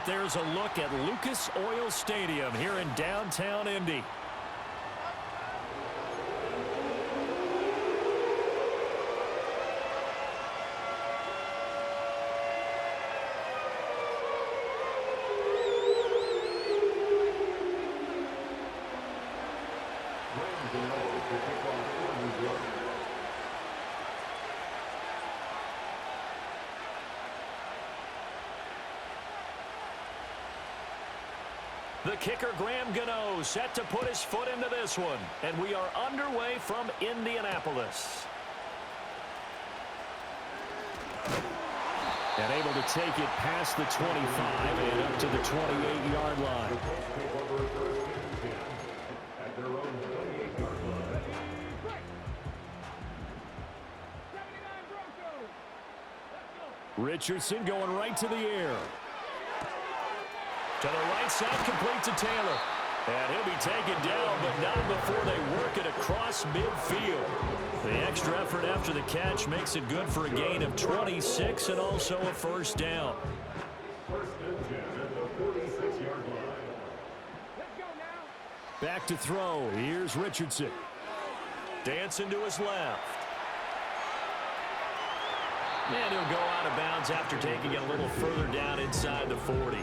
there's a look at Lucas Oil Stadium here in downtown Indy. The kicker, Graham Gano, set to put his foot into this one. And we are underway from Indianapolis. And able to take it past the 25 and up to the 28-yard line. Richardson going right to the air. To the right side, complete to Taylor. And he'll be taken down, but not before they work it across midfield. The extra effort after the catch makes it good for a gain of 26 and also a first down. Back to throw. Here's Richardson. Dancing to his left. And he'll go out of bounds after taking it a little further down inside the 40.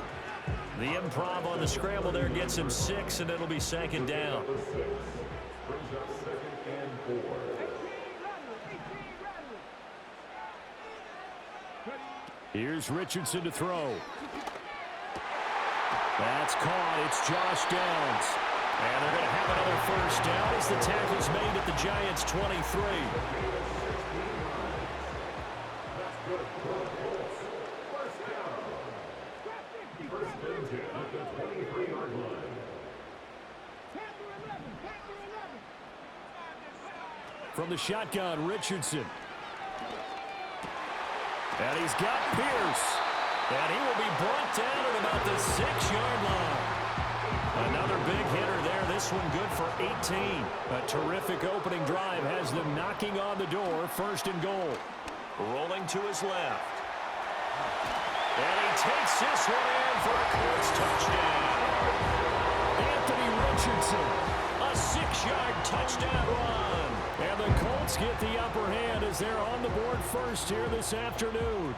The improv on the scramble there gets him 6, and it'll be second down. Here's Richardson to throw. That's caught. It's Josh Downs. And they're going to have another first down as the tackle's made at the Giants' 23. From the shotgun, Richardson. And he's got Pierce. And he will be brought down at about the 6-yard line. Another big hitter there. This one good for 18. A terrific opening drive has them knocking on the door. First and goal. Rolling to his left. And he takes this one in for a Colts touchdown. Anthony Richardson. A 6-yard touchdown run. And the Colts get the upper hand as they're on the board first here this afternoon.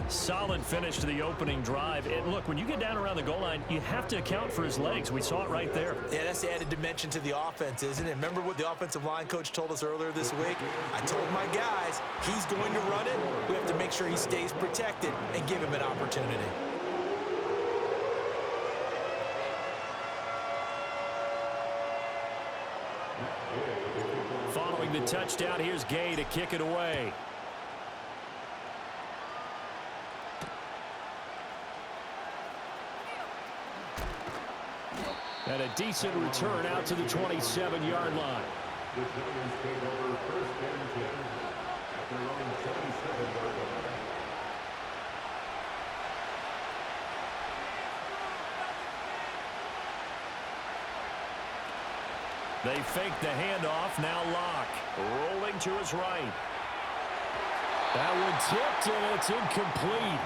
Solid finish to the opening drive. And look, when you get down around the goal line, you have to account for his legs. We saw it right there. Yeah, that's the added dimension to the offense, isn't it? Remember what the offensive line coach told us earlier this week? I told my guys, he's going to run it. We have to make sure he stays protected and give him an opportunity. Following the touchdown, here's Gay to kick it away. And a decent return out to the 27-yard line. They fake the handoff, now Locke. Rolling to his right. That one tipped, and it's incomplete.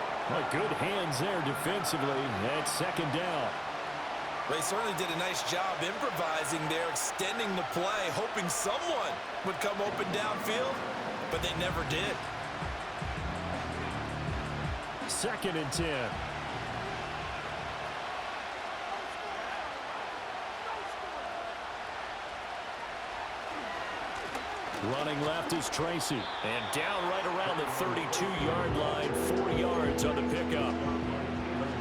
Good hands there defensively. That's second down. They certainly did a nice job improvising there, extending the play, hoping someone would come open downfield, but they never did. Second and 10. Running left is Tracy. And down right around the 32-yard line, 4 yards on the pickup.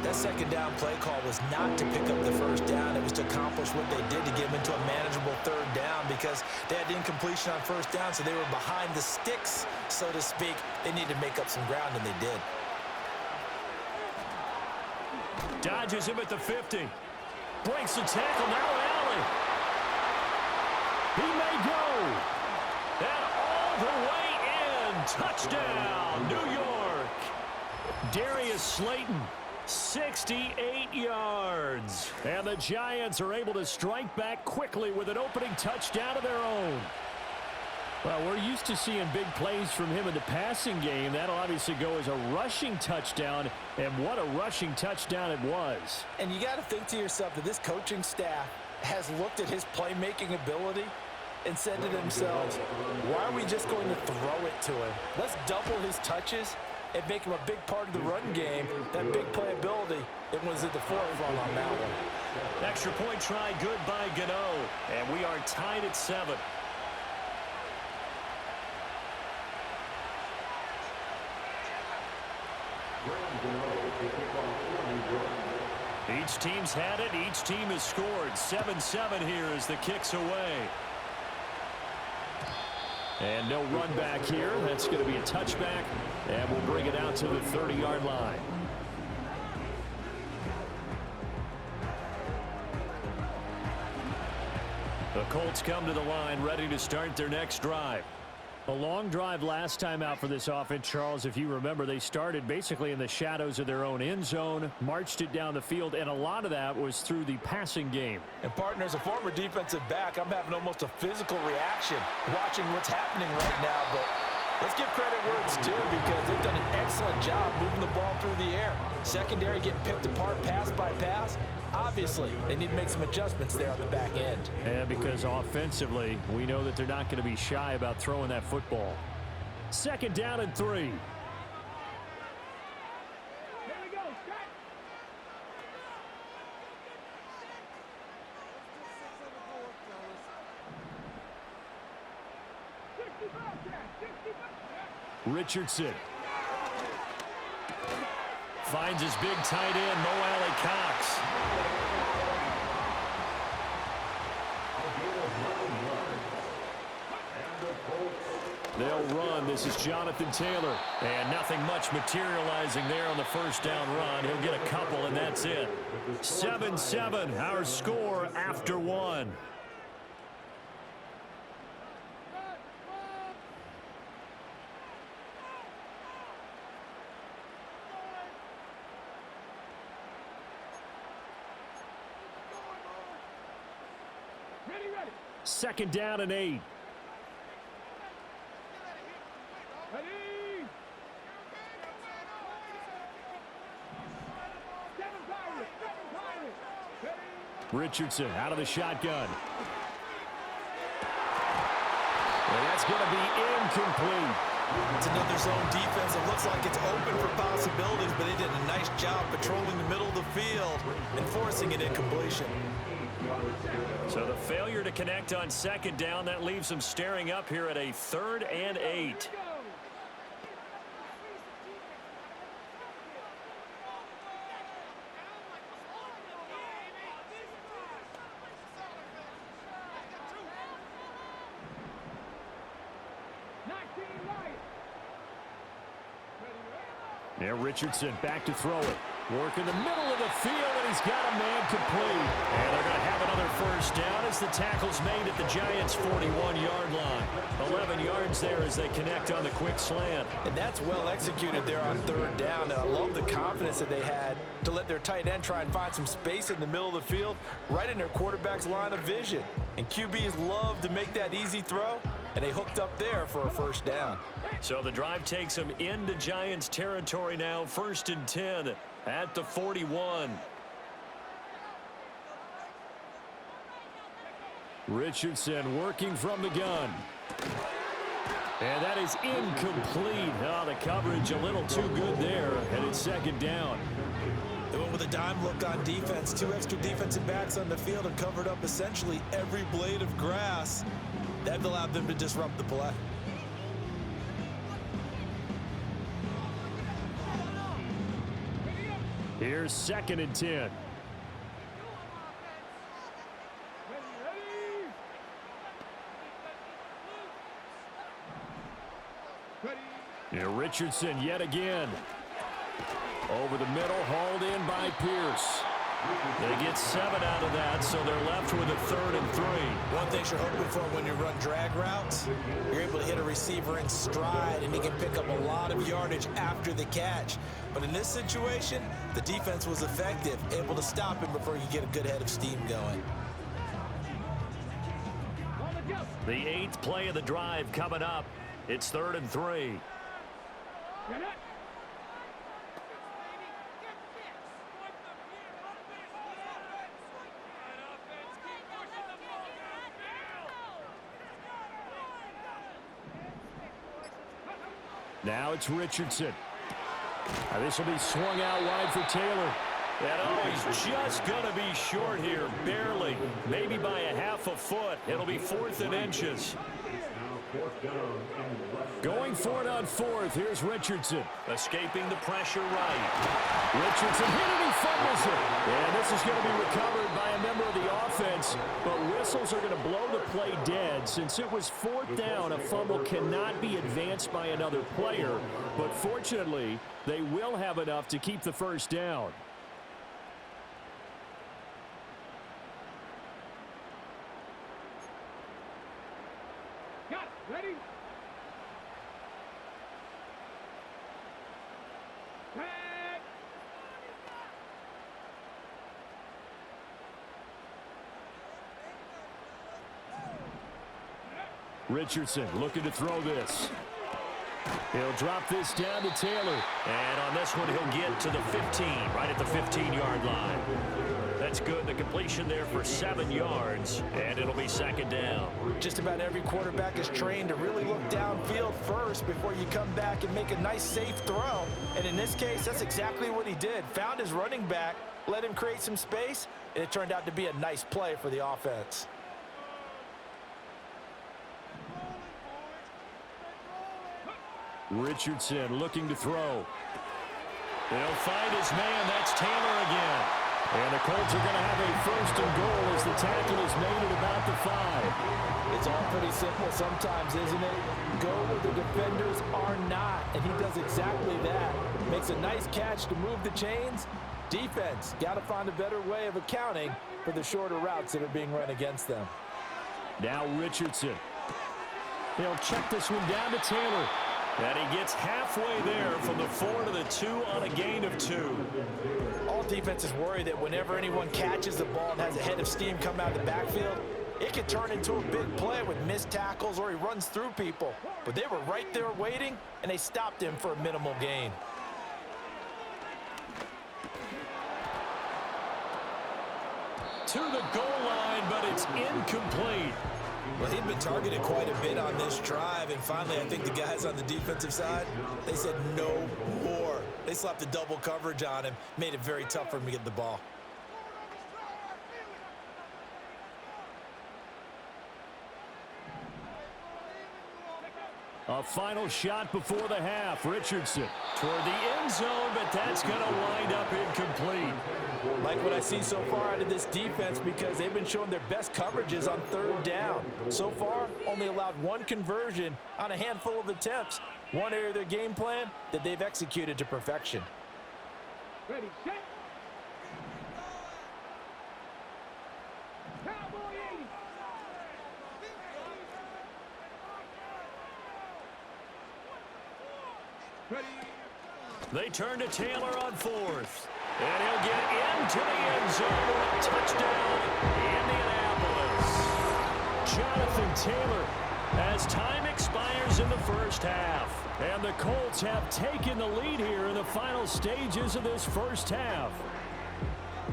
That second down play call was not to pick up the first down. It was to accomplish what they did to get them into a manageable third down because they had incompletion on first down, so they were behind the sticks, so to speak. They needed to make up some ground, and they did. Dodges him at the 50. Breaks the tackle, now Allen. He may go. And all the way in. Touchdown, New York. Darius Slayton. 68 yards. And the Giants are able to strike back quickly with an opening touchdown of their own. Well, we're used to seeing big plays from him in the passing game. That'll obviously go as a rushing touchdown, and what a rushing touchdown it was. And you got to think to yourself that this coaching staff has looked at his playmaking ability and said to themselves, why are we just going to throw it to him? Let's double his touches and make him a big part of the run game. That big playability, it was at the forefront on that one. Extra point try, good by Gano, and we are tied at 7. Each team's had it. Each team has scored. 7-7 here as the kick's away. And no run back here. That's going to be a touchback, and we'll bring it out to the 30-yard line. The Colts come to the line ready to start their next drive. A long drive last time out for this offense, Charles. If you remember, they started basically in the shadows of their own end zone, marched it down the field, and a lot of that was through the passing game. And, partner, as a former defensive back, I'm having almost a physical reaction watching what's happening right now. But let's give credit where it's due because they've done an excellent job moving the ball through the air. Secondary getting picked apart pass by pass. Obviously, they need to make some adjustments there on the back end. And because offensively, we know that they're not going to be shy about throwing that football. 2nd down and 3. Here we go. Richardson finds his big tight end, Mo Alley Cox. They'll run. This is Jonathan Taylor. And nothing much materializing there on the first down run. He'll get a couple, and that's it. 7-7, our score after 1. Ready. 2nd down and 8. Ready. Seven Pirates. Ready. Richardson out of the shotgun. And that's going to be incomplete. It's another zone defense. It looks like it's open for possibilities, but they did a nice job patrolling the middle of the field and forcing an incompletion. So the failure to connect on 2nd down, that leaves them staring up here at a 3rd and 8. Now Richardson back to throw it. Work in the middle of the field, and he's got a man complete. And they're going to have another first down as the tackle's made at the Giants' 41-yard line. 11 yards there as they connect on the quick slant. And that's well executed there on 3rd down. And I love the confidence that they had to let their tight end try and find some space in the middle of the field, right in their quarterback's line of vision. And QBs love to make that easy throw, and they hooked up there for a first down. So the drive takes them into Giants territory now, 1st and 10 at the 41. Richardson working from the gun. And that is incomplete. Oh, the coverage a little too good there, and it's 2nd down. They went with a dime look on defense. 2 extra defensive backs on the field and covered up essentially every blade of grass. That allowed them to disrupt the play. Here's 2nd and 10. Yeah, Richardson yet again. Over the middle, hauled in by Pierce. They get 7 out of that, so they're left with a 3rd and 3. One thing you're hoping for when you run drag routes, you're able to hit a receiver in stride, and he can pick up a lot of yardage after the catch. But in this situation, the defense was effective, able to stop him before you get a good head of steam going. On the go. The 8th play of the drive coming up. It's 3rd and 3. Get it. Now it's Richardson. This will be swung out wide for Taylor. And he's just going to be short here, barely. Maybe by a half a foot. It'll be 4th and inches. Going for it on 4th. Here's Richardson. Escaping the pressure right. Richardson hit it, he fumbles it. And this is going to be recovered by a member of the offense. But whistles are going to blow the play dead. Since it was 4th down, a fumble cannot be advanced by another player. But fortunately, they will have enough to keep the first down. Got it. Ready? Tag. Richardson looking to throw this. He'll drop this down to Taylor. And on this one, he'll get to the 15, right at the 15-yard line. That's good. The completion there for 7 yards, and it'll be 2nd down. Just about every quarterback is trained to really look downfield first before you come back and make a nice, safe throw. And in this case, that's exactly what he did. Found his running back, let him create some space, and it turned out to be a nice play for the offense. Richardson looking to throw. They'll find his man. That's Taylor again. And the Colts are going to have a 1st and goal as the tackle is made at about the 5. It's all pretty simple sometimes, isn't it? Go where the defenders are not, and he does exactly that. Makes a nice catch to move the chains. Defense, got to find a better way of accounting for the shorter routes that are being run against them. Now Richardson. He'll check this one down to Taylor. And he gets halfway there from the 4 to the 2 on a gain of 2. All defenses worry that whenever anyone catches the ball and has a head of steam come out of the backfield, it can turn into a big play with missed tackles or he runs through people. But they were right there waiting, and they stopped him for a minimal gain. To the goal line, but it's incomplete. Well, he'd been targeted quite a bit on this drive, and finally I think the guys on the defensive side, they said no more. They slapped the double coverage on him, made it very tough for him to get the ball. A final shot before the half. Richardson toward the end zone, but that's going to wind up incomplete. Like what I see so far out of this defense because they've been showing their best coverages on 3rd down. So far, only allowed 1 conversion on a handful of attempts. One area of their game plan that they've executed to perfection. Ready, set. Cowboy 80. Ready. They turn to Taylor on 4th. And he'll get into the end zone. Touchdown, Indianapolis. Jonathan Taylor, as time expires in the first half. And the Colts have taken the lead here in the final stages of this first half.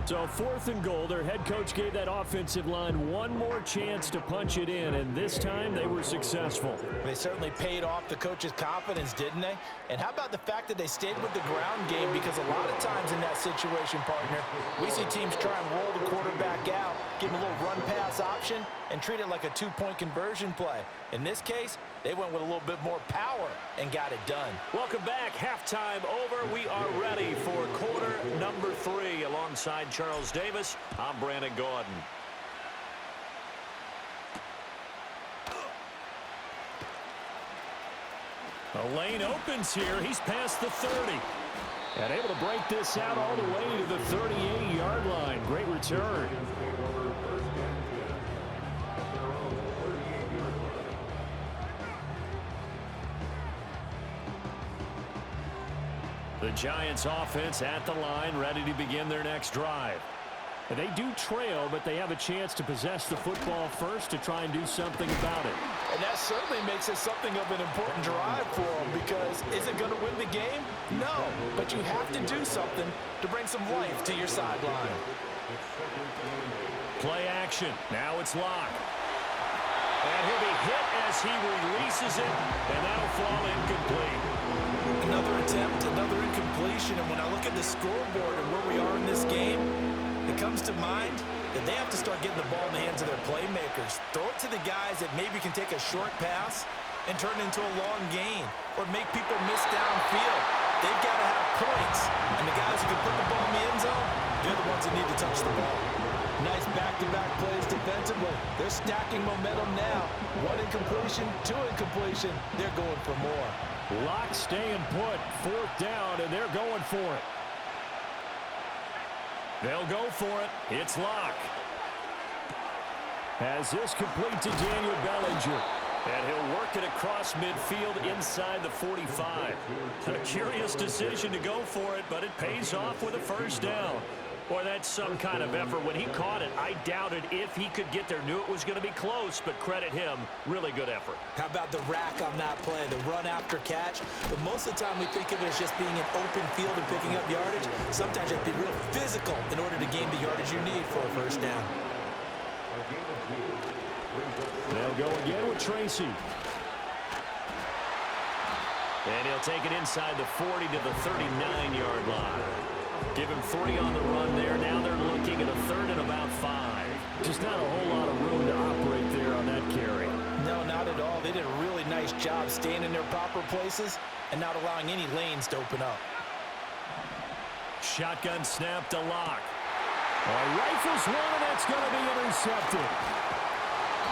So 4th and goal, their head coach gave that offensive line one more chance to punch it in, and this time they were successful. They certainly paid off the coach's confidence, didn't they? And how about the fact that they stayed with the ground game? Because a lot of times in that situation, partner, we see teams try and roll the quarterback out, give him a little run-pass option, and treat it like a 2-point conversion play. In this case, they went with a little bit more power and got it done. Welcome back. Halftime over. We are ready for quarter number 3. Alongside Charles Davis, I'm Brandon Gordon. The lane opens here. He's past the 30. And able to break this out all the way to the 38-yard line. Great return. The Giants offense at the line, ready to begin their next drive. They do trail, but they have a chance to possess the football first to try and do something about it. And that certainly makes it something of an important drive for them, because is it going to win the game? No, but you have to do something to bring some life to your sideline. Play action. Now it's Locke. And he'll be hit as he releases it, and that'll fall incomplete. Another attempt, another incompletion, and when I look at the scoreboard and where we are in this game, it comes to mind that they have to start getting the ball in the hands of their playmakers. Throw it to the guys that maybe can take a short pass and turn it into a long gain, or make people miss downfield. They've got to have points, and the guys who can put the ball in the end zone, they're the ones that need to touch the ball. Nice back-to-back plays defensively. They're stacking momentum now. One incompletion, two incompletion. They're going for more. Locke staying put. Fourth down, and they're going for it. They'll go for it. It's Locke. Has this complete to Daniel Bellinger. And he'll work it across midfield inside the 45. A curious decision to go for it, but it pays off with a first down. Boy, that's some kind of effort. When he caught it, I doubted if he could get there. Knew it was going to be close, but credit him. Really good effort. How about the rack on that play, the run after catch? But most of the time we think of it as just being an open field and picking up yardage. Sometimes you have to be real physical in order to gain the yardage you need for a first down. They'll go again with Tracy. And he'll take it inside the 40 to the 39-yard line. Give him 3 on the run there. Now they're looking at a third and about 5. Just not a whole lot of room to operate there on that carry. No, not at all. They did a really nice job staying in their proper places and not allowing any lanes to open up. Shotgun snap to Locke. Rifles one, and that's going to be intercepted.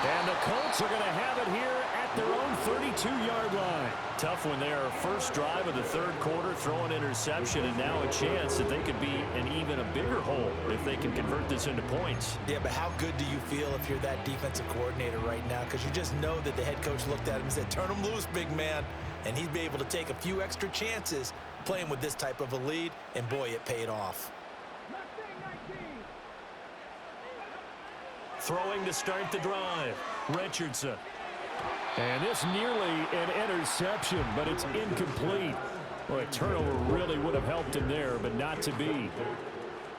And the Colts are going to have it here at their own 32-yard line. Tough one there. First drive of the third quarter, throw an interception, and now a chance that they could be in even a bigger hole if they can convert this into points. Yeah, but how good do you feel if you're that defensive coordinator right now? Because you just know that the head coach looked at him and said, turn him loose, big man. And he'd be able to take a few extra chances playing with this type of a lead, and boy, it paid off. Throwing to start the drive, Richardson. And this nearly an interception, but it's incomplete. Well, a turnover really would have helped him there, but not to be.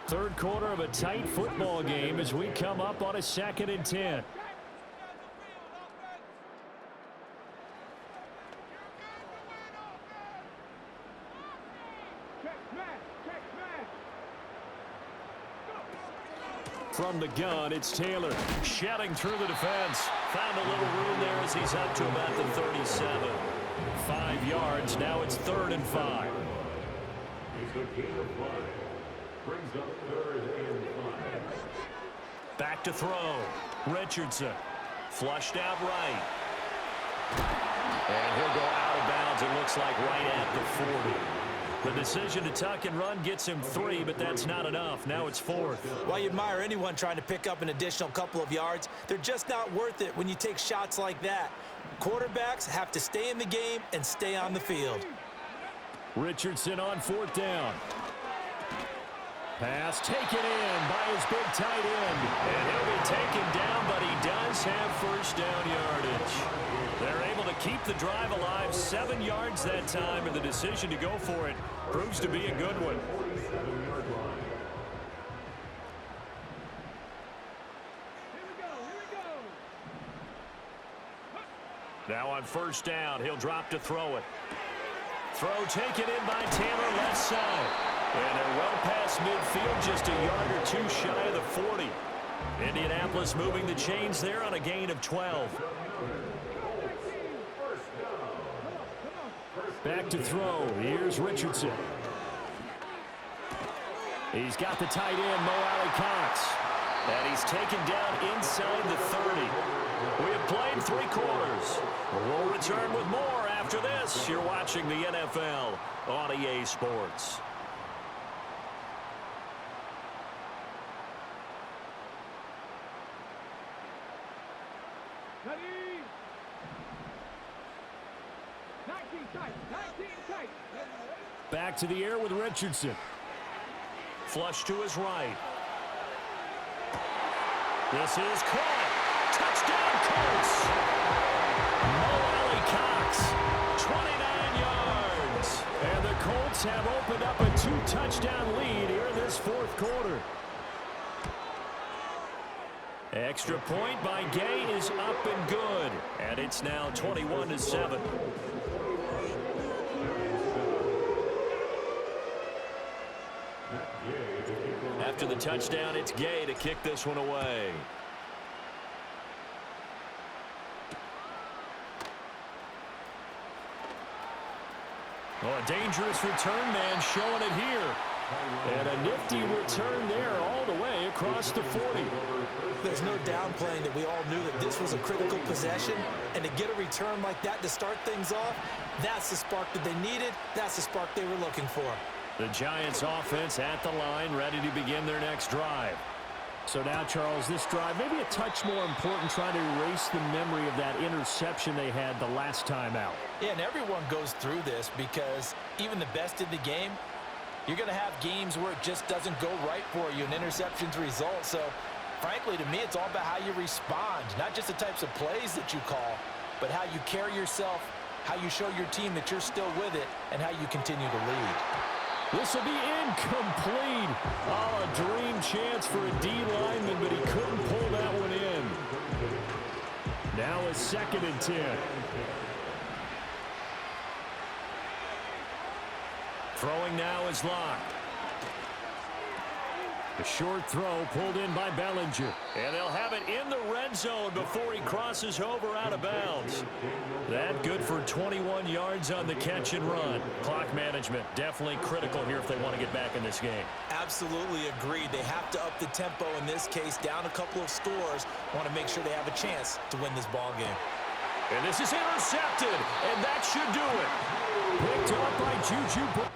Third quarter of a tight football game as we come up on a 2nd and 10. From the gun, it's Taylor shedding through the defense. Found a little room there as he's up to about the 37. 5 yards. Now it's 3rd and 5. Back to throw. Richardson. Flushed out right. And he'll go out of bounds, it looks like, right at the 40. The decision to tuck and run gets him 3, but that's not enough. Now it's 4th. While you admire anyone trying to pick up an additional couple of yards, they're just not worth it when you take shots like that. Quarterbacks have to stay in the game and stay on the field. Richardson on 4th down. Pass taken in by his big tight end. And he'll be taken down, but he does have first down yardage. They're able to keep the drive alive, 7 yards that time, and the decision to go for it proves to be a good one. Now on first down, he'll drop to throw it. Throw taken in by Taylor, left side. And they're well past midfield, just a yard or 2 shy of the 40. Indianapolis moving the chains there on a gain of 12. Back to throw. Here's Richardson. He's got the tight end, Mo Alley-Cox. And he's taken down inside the 30. We have played 3 quarters. We'll return with more after this. You're watching the NFL on EA Sports. Ready? 19 tight, 19 tight. Back to the air with Richardson. Flush to his right. This is caught. Touchdown, Colts. Mo Alley Cox, 29 yards. And the Colts have opened up a 2-touchdown lead here in this fourth quarter. Extra point by Gay is up and good. And it's now 21-7. After the touchdown, it's Gay to kick this one away. Oh, a dangerous return man showing it here. And a nifty return there all the way across the 40. There's no downplaying that we all knew that this was a critical possession, and to get a return like that to start things off, that's the spark that they needed. That's the spark they were looking for. The Giants offense at the line, ready to begin their next drive. So now, Charles, this drive maybe a touch more important, trying to erase the memory of that interception they had the last time out. Yeah, and everyone goes through this because even the best in the game, you're going to have games where it just doesn't go right for you, and interceptions result. So, frankly, to me, it's all about how you respond, not just the types of plays that you call, but how you carry yourself, how you show your team that you're still with it, and how you continue to lead. This will be incomplete. Oh, a dream chance for a D lineman, but he couldn't pull that one in. Now a 2nd and 10. Throwing now is locked. A short throw pulled in by Bellinger. And they'll have it in the red zone before he crosses over out of bounds. That good for 21 yards on the catch and run. Clock management definitely critical here if they want to get back in this game. Absolutely agreed. They have to up the tempo in this case, down a couple of scores. Want to make sure they have a chance to win this ball game. And this is intercepted, and that should do it. Picked up by Juju.